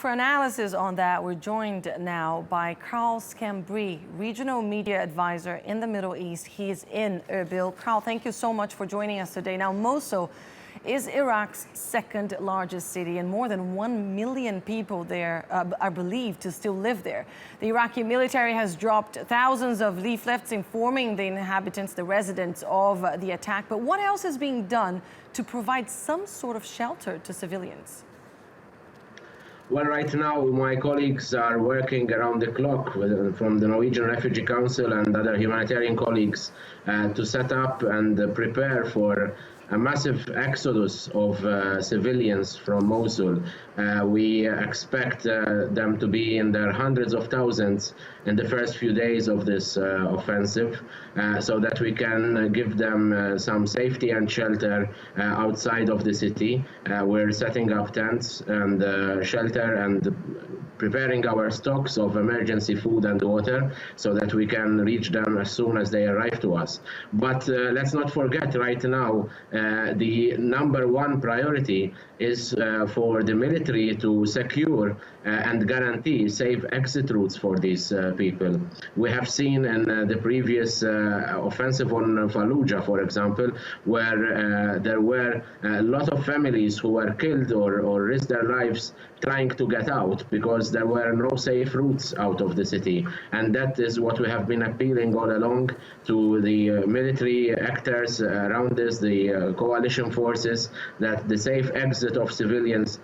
for analysis on that, we're joined now by Karl Schembri, Regional Media Advisor in the Middle East. He's in Erbil. Karl, thank you so much for joining us today. Now, Mosul is Iraq's second largest city, and more than 1 million people there are believed to still live there. The Iraqi military has dropped thousands of leaflets informing the inhabitants, the residents of the attack. But what else is being done to provide some sort of shelter to civilians? Well, right now, my colleagues are working around the clock from the Norwegian Refugee Council and other humanitarian colleagues to set up and prepare for a massive exodus of civilians from Mosul. We expect them to be in their hundreds of thousands in the first few days of this offensive, so that we can give them some safety and shelter outside of the city. We're setting up tents and shelter and preparing our stocks of emergency food and water so that we can reach them as soon as they arrive to us. But let's not forget, right now, the number one priority is for the military to secure and guarantee safe exit routes for these people. We have seen in the previous offensive on Fallujah, for example, where there were a lot of families who were killed or risked their lives trying to get out because there were no safe routes out of the city. And that is what we have been appealing all along to the military actors around us, the coalition forces, that the safe exit of civilians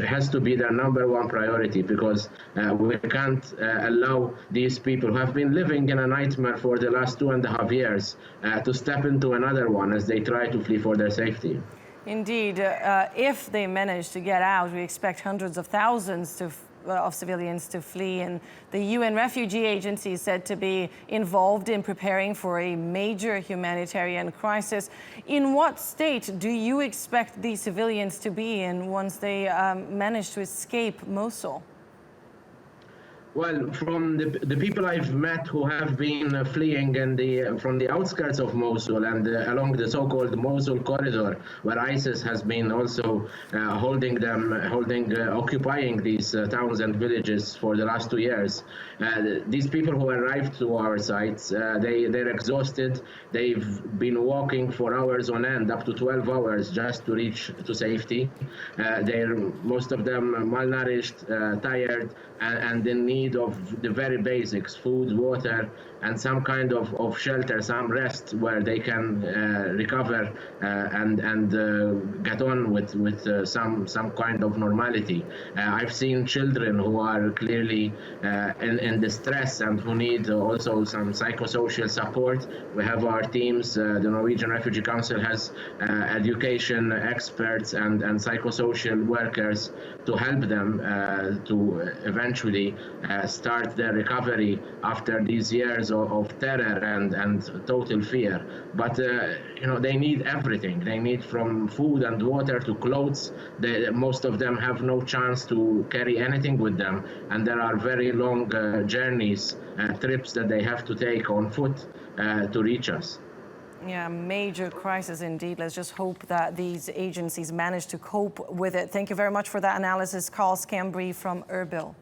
has to be their number one priority, because we can't allow these people who have been living in a nightmare for the last 2.5 years to step into another one as they try to flee for their safety. Indeed, if they manage to get out, we expect hundreds of thousands of civilians to flee, and the UN Refugee Agency is said to be involved in preparing for a major humanitarian crisis. In what state do you expect these civilians to be in once they manage to escape Mosul? Well, from the people I've met who have been fleeing from the outskirts of Mosul and along the so-called Mosul corridor, where ISIS has been also occupying these towns and villages for the last 2 years. These people who arrived to our sites, they're exhausted. They've been walking for hours on end, up to 12 hours, just to reach to safety. Most of them malnourished, tired, and in need of the very basics: food, water, and some kind of shelter, some rest where they can recover and get on with some kind of normality. I've seen children who are clearly in distress and who need also some psychosocial support. We have our teams. The Norwegian Refugee Council has education experts and psychosocial workers to help them to eventually start their recovery after these years of terror and total fear. But they need everything. They need from food and water to clothes. Most of them have no chance to carry anything with them, and there are very long journeys, trips that they have to take on foot to reach us. Yeah, major crisis indeed. Let's just hope that these agencies manage to cope with it. Thank you very much for that analysis, Karl Schembri from Erbil.